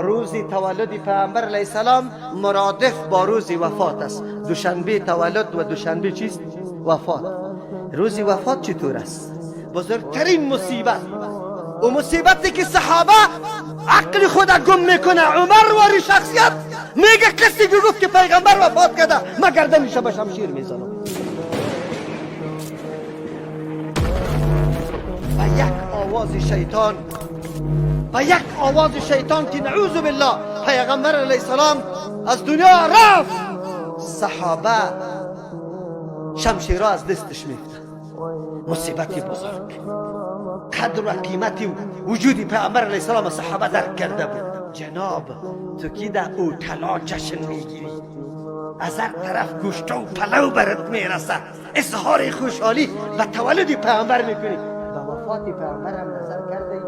روز تولد پیامبر علیه السلام مرادف با روز وفات است. دوشنبه تولد و دوشنبه چیست؟ وفات. روز وفات چطور است؟ بزرگترین مصیبت و مصیبتی که صحابه عقل خود گم میکنه. عمر واری شخصیت میگه کسی که گفت که پیغمبر وفات کرده من گردنش به شمشیر میزنم. و یک آواز شیطان که نعوذ بالله پیغمبر علیه السلام از دنیا رفت، صحابه شمشیرها از دستش میفتن. مصیبتی بزرگ. قدر و قیمت وجودی پیغمبر علیه السلام و صحابه درک کرده بود. جناب تو که در اوتلا جشن میگیری، از هر طرف گوشت و پلو برات میرسه، اظهار خوشحالی و تولد پیغمبر میکنی، به وفات پیغمبر هم نظر کردی؟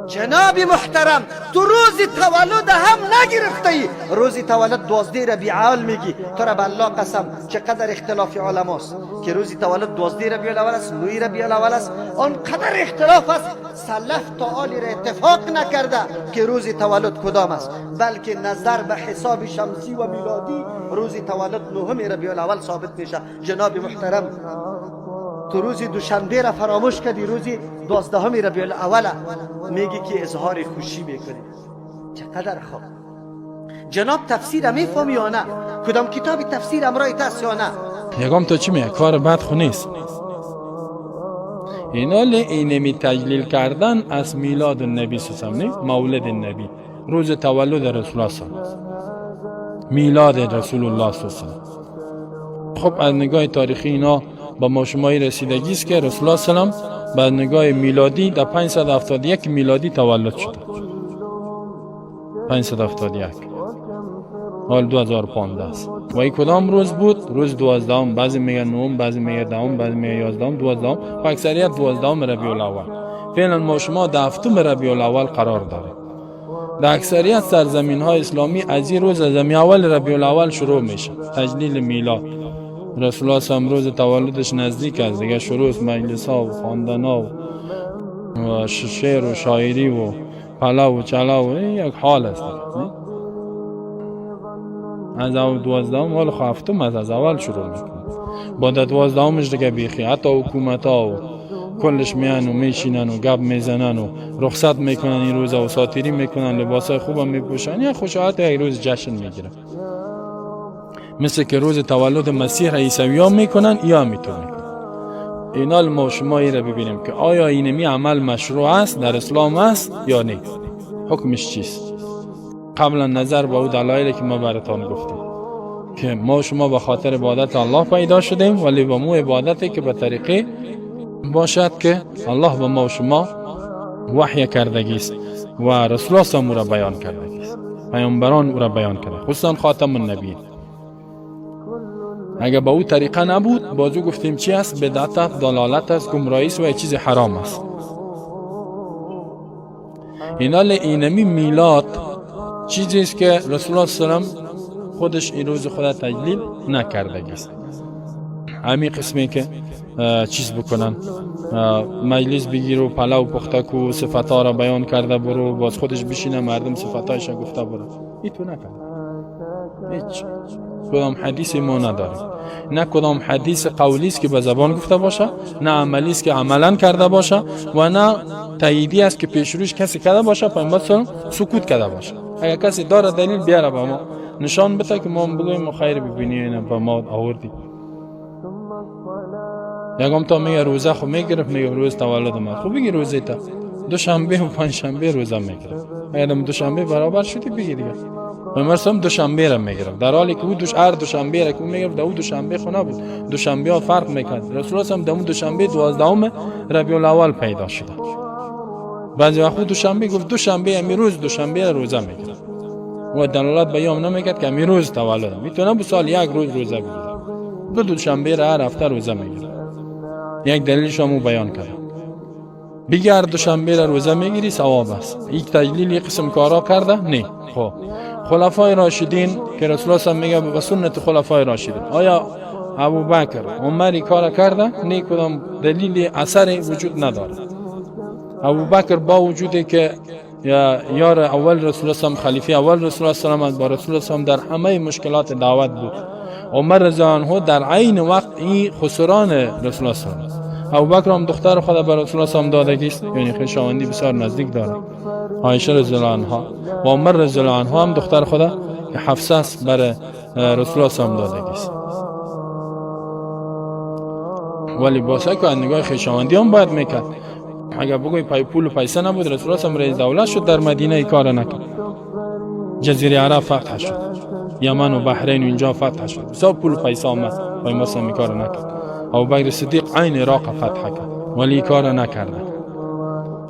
جناب محترم تو روز تولد هم نگرفتی. روز تولد 12 ربیع الاول میگی، تو را به الله قسم چقدر اختلاف علما است که روز تولد 12 ربیع الاول است، 9 ربیع الاول است. آنقدر اختلاف است سلف تا آلی را اتفاق نکرده که روز تولد کدام است، بلکه نظر به حساب شمسی و میلادی روز تولد 9 ربیع الاول ثابت میشه. جناب محترم تو روز دوشنبه را فراموش کردی، روز 12 ربیع الاول میگی که اظهار خوشی میکنی. چقدر خوب. جناب تفسیر میفهمی یا نه؟ کدام کتاب تفسیر امرای هست یا نه؟ یگام تو چی میگه؟ کار بد خو نیست. اینمی تجلیل کردن از میلاد النبی صلی الله علیه و مولد النبی، روز تولد رسول الله صلی الله علیه و میلاد رسول الله صلی الله علیه و. خب از نگاه تاریخی اینا با ما شمایی رسیدگی است که رسول الله صلی الله علیه و بعد نگاه میلادی در 571 میلادی تولد شده. 571 حال 2015 است. و این کدام روز بود؟ روز 12، بعضی میگن 9، بعضی میگن 10، بعضی میگن 11، 12 و اکثریت 12 ربیع الاول. فعلا ما شما در 7 ربیع الاول قرار داریم. در اکثریت سرزمین های اسلامی از این روز از اول ربیع الاول شروع میشه تجلیل میلاد. رسول الله صلی الله علیه و روز تولدش نزدیک است دیگه، شروع است مجلس ها و خواندن ها و شعر و شاعری و پلو و چلو و یک حال است. از اول 12 مال هفتم از اول شروع میکنه. بعد 12 دیگه بیخی حتی حکومت ها و کلش میان و میشینن و گپ میزنن و رخصت میکنن این روز و ساتیری میکنن، لباسای خوب هم میپوشن، یا خوشحالت یک روز جشن میگیرن. مثل که روز تولد مسیح عیسوی میکنن یا میتونن. اینا ما شما را ببینیم که آیا اینمی عمل مشروع است در اسلام است یا نه، حکمش چیست؟ قبلا نظر به او دلایلی که ما براتون گفتیم که ما شما به خاطر عبادت الله پیدا شدیم، ولی با مو عبادتی که به طریقه باشد که الله به ما شما وحی کردگی است و رسول الله را بیان کردگی است، پیامبران او را بیان کرده، خصوصا خاتم النبیین. اگر با او طریقه نبود بازو گفتیم چی است؟ بدعت است، ضلالت است، گمراهی است و یک چیز حرام است. اینمی میلاد چیزی است که رسول الله صلی الله علیه و خودش این روز خود تجلیل نکرده است. همین قسمی که چیز بکنن، مجلس بگیر و پلو پخته کو، صفاتها را بیان کرده برو، باز خودش بشینه مردم صفاتایش گفته برو، این تو نکنه. هیچ کدام حدیثی ما نداریم، نه کدام حدیث قولی است که به زبان گفته باشه، نه عملی است که عملا کرده باشه، و نه تاییدی است که پیش روش کسی کرده باشه پیامبر صلی الله علیه و سکوت کرده باشه. اگر کسی داره دلیل بیاره به ما نشان بده که ما بگوییم خیر ببینی اینا به ما آوردی. یکم تا میگه روزه خو میگرفت، میگه روز تولد من، خب بگی روزه تا دوشنبه و پنجشنبه روزه میگرفت. اگر دوشنبه برابر شدی بگی دیگه مثلا دوشنبه را میگرفت، در حالی که او هر دوشنبه را که میگرفت او دوشنبه خو نبود، دوشنبه ها فرق میکرد. رسول الله هم دمون دوشنبه 12 ربیع الاول پیدا شد. بعضی وقت دوشنبه گفت دوشنبه امی روز دوشنبه روزه میگرفت و دلالت به یوم نمیکرد که امی روز تولد، میتونه به سال یک روز روزه بگیره، دو دوشنبه را هر هفته روزه میگیره. یک دلیلش هم بیان کرد، بگیر دوشنبه را روزه میگیری ثواب است. یک تجلیل یک قسم کارا کرده نه. خب خلفای راشدین که رسول الله میگه به سنت خلفای راشدین، آیا ابوبکر عمر کار کرده؟ نه، کدام دلیل اثر وجود نداره. ابوبکر با وجودی که یا یار اول رسول الله صلی خلیفه اول رسول الله صلی الله علیه و با رسول الله صلی در همه مشکلات دعوت بود. عمر رضی الله عنه در عین وقت این خسران رسول الله صلی الله علیه و ابوبکر هم دختر خود به رسول الله صلی الله علیه و دادگی است، یعنی خویشاوندی بسیار نزدیک داره. عایشه رضی الله عنها و عمر رضی الله عنه هم دختر خود که حفصه است بر رسول الله صلی الله علیه و دادگی است. ولی باسه که نگاه خویشاوندی هم باید میکرد. اگر بگوی پای پول و پیسه نبود رسول الله هم رئیس دولت شد در مدینه ای کار نکرد. جزیره عرب فتح شد، یمن و بحرین و اینجا فتح شد، بسیار پول و پیسه آمد و این مسلم کار نکرد. ابوبکر صدیق عین عراق فتح کرد ولی کار نکرد.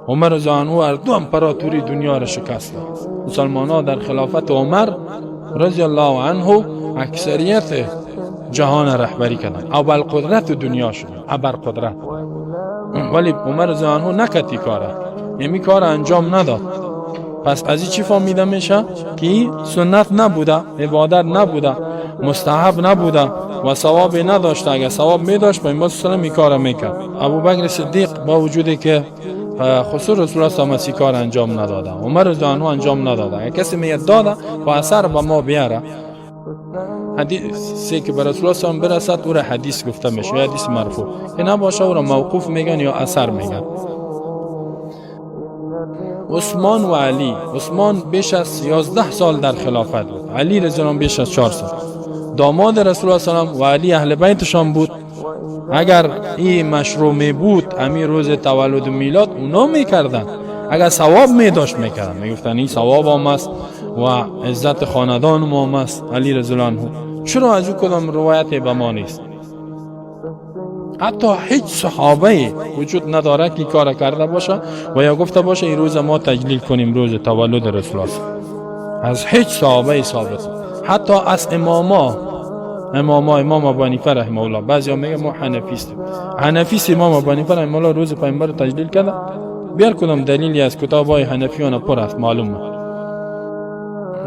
عمر رضی الله عنه دو امپراتوری دنیا را شکست داد. مسلمانان در خلافت عمر رضی الله عنه اکثریت جهان رهبری کردند، اول قدرت دنیا شد، ابر قدرت. ولی عمر رضی الله عنه نکتی کاره، یعنی کار انجام نداد. پس از این چی فهمیده میشه که سنت نبوده، عبادت نبوده، مستحب نبوده و ثواب نداشته. اگر ثواب میداشت پیامبر صلی الله علیه و آله کار میکرد. ابوبکر صدیق با وجودی که خصوص رسول الله صلی الله علیه و کار انجام نداده، عمر رضی الله عنه انجام نداده. اگر کسی میاد داده با اثر به ما بیاره، حدیثی که به رسول الله صلی الله علیه و برسد او را حدیث گفته میشه یا حدیث مرفوع، که نباشه او را موقوف میگن یا اثر میگن. عثمان و علی، عثمان بیش از 11 سال در خلافت بود، علی رضی الله عنه بیش از 4 سال. داماد رسول الله صلی الله علیه و علی اهل بیتشان بود. اگر این مشروع می بود امیر روز تولد و میلاد اونا میکردن، اگر ثواب می داشت میکردن، میگفتن این ثواب هم است و عزت خاندان ما هم است علی رضی الله عنه. چرا از او کدام روایتی به ما نیست؟ حتی هیچ صحابه وجود نداره که کار کرده باشه و یا گفته باشه این روز ما تجلیل کنیم روز تولد رسول الله. از هیچ صحابه ثابت. حتی از امام ابو حنیفه رحمه الله، بعضیا میگه ما حنفی امام ابو حنیفه رحمه الله روز پیامبر تجلیل کرده. بیار کدام دلیلی از کتابای حنفیان پر است معلومه.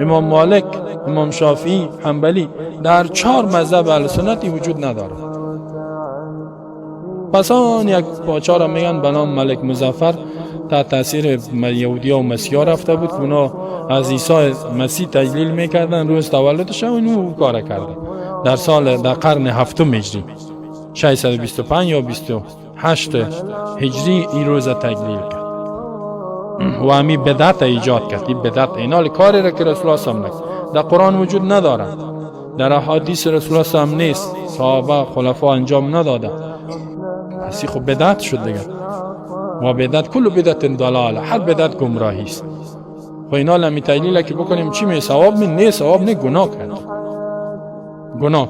امام مالک، امام شافعی، حنبلی در 4 مذهب اهل سنتی وجود نداره. پس آن یک پادشاه را میگن به نام ملک مظفر تحت تاثیر یهودی و مسیحا رفته بود که اونا از عیسی مسیح تجلیل میکردن روز تولدش و اینو کار کرده. در قرن 7 هجری 625 یا 28 هجری این روز تجلیل کرد و همی بدعت ایجاد کرد. این بدعت اینال کاری را که رسول الله صلی الله علیه و آله در قرآن وجود نداره، در احادیث رسول الله صلی الله علیه و آله نیست، صحابه خلفا انجام نداده. پس خب بدعت شد دیگه. و بدعت کل بدعت ضلاله، هر بدعت گمراهی است. و اینا لمی تجلیل که بکنیم چی می ثواب می نه، ثواب نه، گناه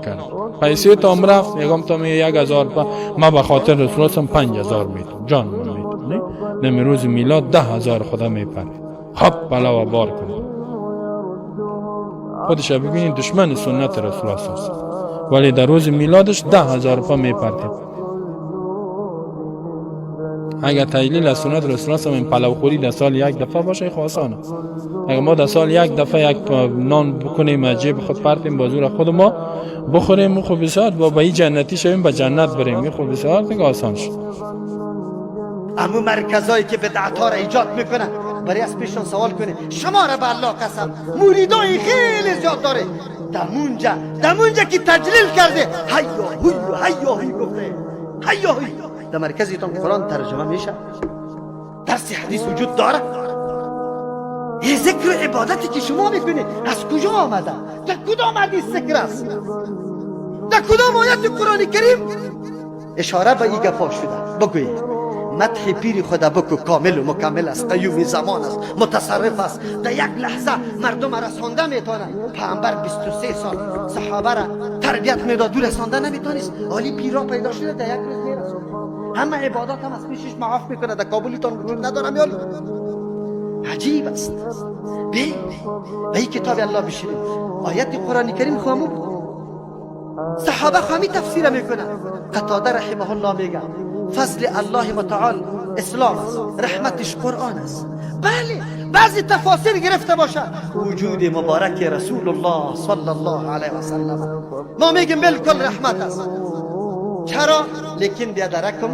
کرد. پیسه تا رفت یکم تا می 1000 ما به خاطر رسول الله 5000 میتون جان میتون نه روز میلاد 10000 خدا میپره. خب بلا و بار کن خودش ببینید دشمن سنت رسول الله صلی الله علیه و ولی در روز میلادش 10000 میپره. اگر تجلیل از سنت رسول الله صلی پلو خوری در سال یک دفعه باشه خواستانه. اگر ما در سال یک دفعه یک نان بکنیم از جیب خود پرتیم بازور خود ما بخوریم خب بسیار و به این جنتی شویم به جنت بریم خب بسیار دیگه آسان شد. اما مرکزایی که بدعت‌ها را ایجاد میکنن برای از پیشان سوال کنه شما را به الله قسم مریدای خیلی زیاد داره دمونجا که تجلیل کرده هیا گفته هیا در مرکزیتون قرآن ترجمه میشه، درس حدیث وجود داره. این ذکر و عبادتی که شما میکنید از کجا آمده؟ در کدام حدیث ذکر است؟ در کدام آیت قرآن کریم اشاره به این گپا شده؟ بگویید مدح پیر خدا بکو، کامل و مکمل است، قیوم زمان است، متصرف است، در یک لحظه مردم رسانده میتونه. پیامبر 23 سال صحابه را تربیت میداد، دور رسانده نمیتونست، ولی پیرا پیدا شده در یک روز میرسونه. همه عبادات هم از پیشش معاف میکنه، در کابلیتان وجود ندارم. یال عجیب است. به این کتاب الله بشینید آیت قرآن کریم خامو بود، صحابه خامی تفسیر میکنه. قتاده رحمه الله میگه فضل الله متعال اسلام است، رحمتش قرآن است. بله بعضی تفاسیر گرفته باشه وجود مبارک رسول الله صلی الله علیه و سلم، ما میگیم بالکل رحمت است. چرا؟ لیکن بیادرکم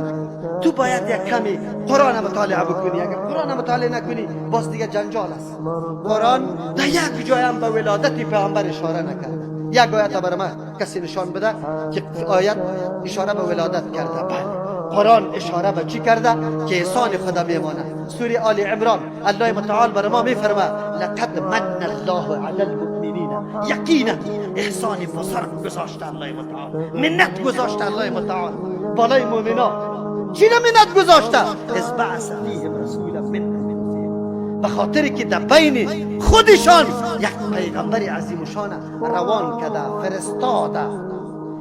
تو باید یک کمی قرآن مطالعه بکنی. اگر قرآن مطالعه نکنی باز دیگه جنجال است. قرآن در یک جای هم به ولادت پیامبر اشاره نکرده. یک آیت برای من کسی نشان بده که آیت اشاره به ولادت کرده؟ بله، قرآن اشاره به چی کرده؟ که احسان خدا میمانه. سوره آل عمران الله متعال برای ما میفرما لقد من الله علی المؤمنین، یقینا احسان بزرگ گذاشته الله متعال، منت گذاشته الله متعال بالای مؤمنان. چی منت گذاشته؟ از بعث فیهم رسولا منهم، به خاطر که در بین خودشان یک پیغمبر عظیم شان روان کرده، فرستاده،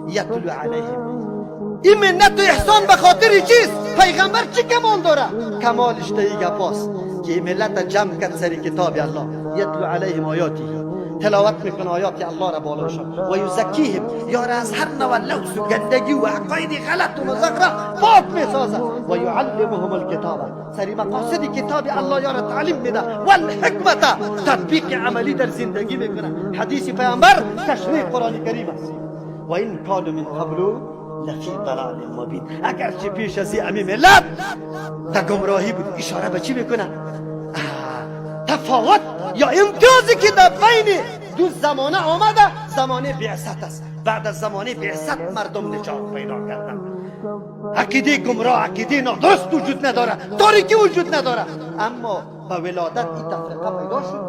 یتلو علیهم. این منت و احسان به خاطر چیست؟ پیغمبر چی کمال داره؟ کمالش در این گپاست که ملت جمع کرد سر کتاب الله، یتلو علیهم آیاتی، تلاوت میکنه آیات الله را بالاشان، و یزکیهم، یاره از هر نوع لوث و گندگی و عقاید غلط و مزاق را پاک میسازه، و یعلمهم الکتاب، سری مقاصد کتاب الله یاره تعلیم میده، و الحکمت، تطبیق عملی در زندگی میکنه. حدیث پیامبر تشریح قرآن کریم است. و این کانوا من قبل لفی ضلال مبین، اگرچه پیش از این ملت در گمراهی بود. اشاره به چی میکنه؟ تفاوت یا امتیازی که در بین دو زمانه آمده، زمانه بعثت است. بعد از زمانه بعثت مردم نجات پیدا کردن. عقیده گمراه، عقیده نادرست وجود نداره، تاریکی وجود نداره، اما با ولادت این تفرقه پیدا شد.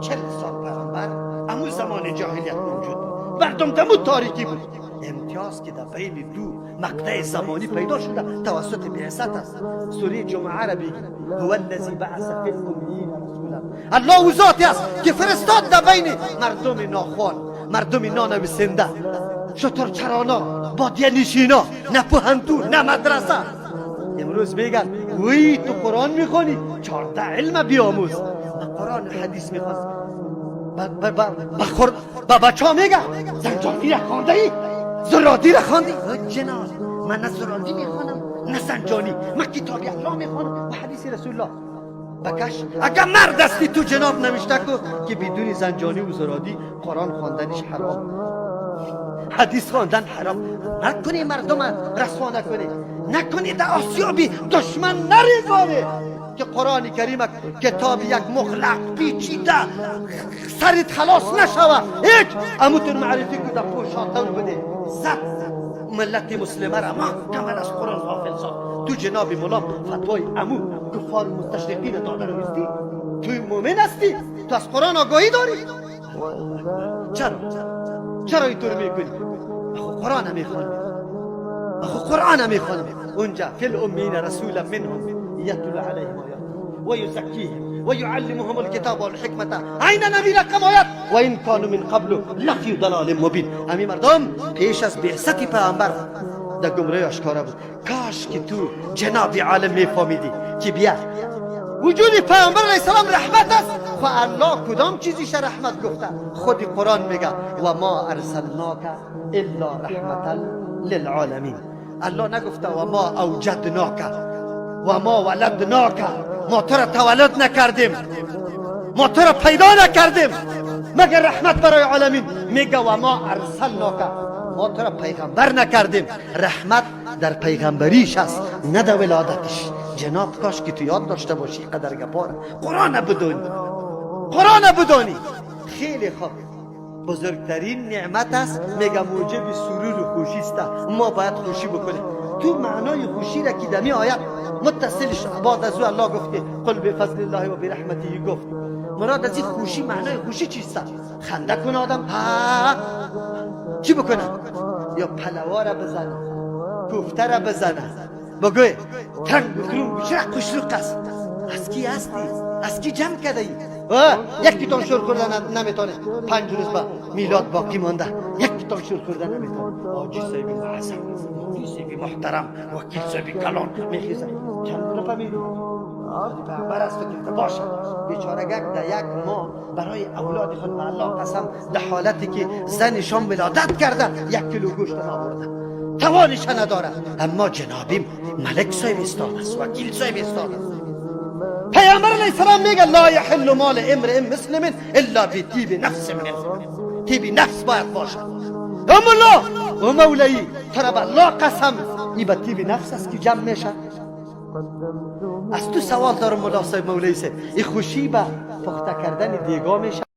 40 سال پیغمبر اما زمان جاهلیت موجود بود، مردم دمو تاریکی بود. امتیاز که در بین دو مقطع زمانی پیدا شده توسط بعثت است. سوره جمعه را بگید، هو الذی بعث فی الامیین رسولا، الله او ذاتی است که فرستاد در بین مردم ناخوان، مردم نانویسنده، شتر چرانا، بادیه نشینا، نه پوهنتون نه مدرسه. امروز میگن وی تو قرآن میخونی 14 علم بیاموز. قرآن حدیث میخواست با بچه ها میگه زنجانی را خونده ای؟ زرادی را خوندی؟ جناب من نه زرادی میخوانم نه زنجانی، من کتاب الله میخوانم و حدیث رسول الله. بکش اگر مرد هستی تو جناب نوشته کو که بدون زنجانی و زرادی قرآن خواندنش حرام، حدیث خواندن حرام. نکنی مردم رسوا نکنی، نکنی در آسیابی دشمن نریزانی که قرآن کریم کتاب یک مغلق پیچیده سرت خلاص نشوه. هیچ اموتون معرفی که در پوشاتون بده زد ملت مسلمه را محکم از قرآن غافل ساد. تو جناب مولا فتوای امو کفار مستشرقین داده رو نیستی؟ توی مومن هستی؟ تو از قرآن آگاهی داری؟ چرا اینطور میکنی؟ اخو قرآن میخوانم، اخو قرآن میخوانم. اونجا فی الامیین رسولا منهم یتلو علیهم آیات و یزکیهم و یعلمهم الکتاب والحکمت. عین نبی رقم آیات و این کانوا من قبل لفی ضلال مبین. همین مردم پیش از بعثت پیامبر در گمراهی آشکارا بود. کاش که تو جناب عالم میفهمیدی که بیا وجود پیامبر علیه السلام رحمت است. و الله کدام چیزیش رحمت گفته؟ خود قرآن میگه و ما ارسلناک الا رحمتا للعالمین. الله نگفته و ما اوجدناک و ما ولدناک، ما تو را تولد نکردیم، ما تو را پیدا نکردیم مگر رحمت برای عالمین. میگه و ما ارسلناک، ما تو را پیغمبر نکردیم. رحمت در پیغمبریش است نه در ولادتش. جناب کاش که تو یاد داشته باشی قدر گپاره. قرآن بدونی، قرآن بدونی. خیلی خوب، بزرگترین نعمت است. میگه موجب سرور و خوشی است. ما باید خوشی بکنیم. تو معنای خوشی را که دمی آیت متصلش بعد از او الله گفته قل بفضل الله و برحمته گفت. مراد از این خوشی، معنای خوشی چیست؟ خنده کنه آدم، چی بکنه؟ یا پلوا را بزنه، کوفته را بزنه، بگوی تنگ بکرون بشرق کشرق است. از کی هستی؟ از کی جمع کرده ای؟ یکی تان شور کردن نمیتونه. 5 روز با میلاد باقی مانده، یکی تان شور کردن نمیتونه. آجی صاحبی معظم، مفتی صاحبی محترم، وکیل صاحبی کلان میخیزه. چند نفهمیدی؟ پیغمبر است که باشه بیچاره در یک ماه برای اولاد خود به الله قسم در حالتی که زنشان ولادت کرده 1 کیلو گوشت آورده، توانش نداره. اما جنابیم ملک صاحب استاد است، وکیل صاحب استاد است. پیامبر علیه السلام میگه لا یحل مال امرئ مسلم الا بطیب نفس منه. طیب نفس باید باشه. ام الله و مولایی، ترى بالله قسم این به طیب نفس است که جمع میشه. از تو سوال دارم ملا صاحب مولوی صاحب، این خوشی به پخته کردن دیگا میشه؟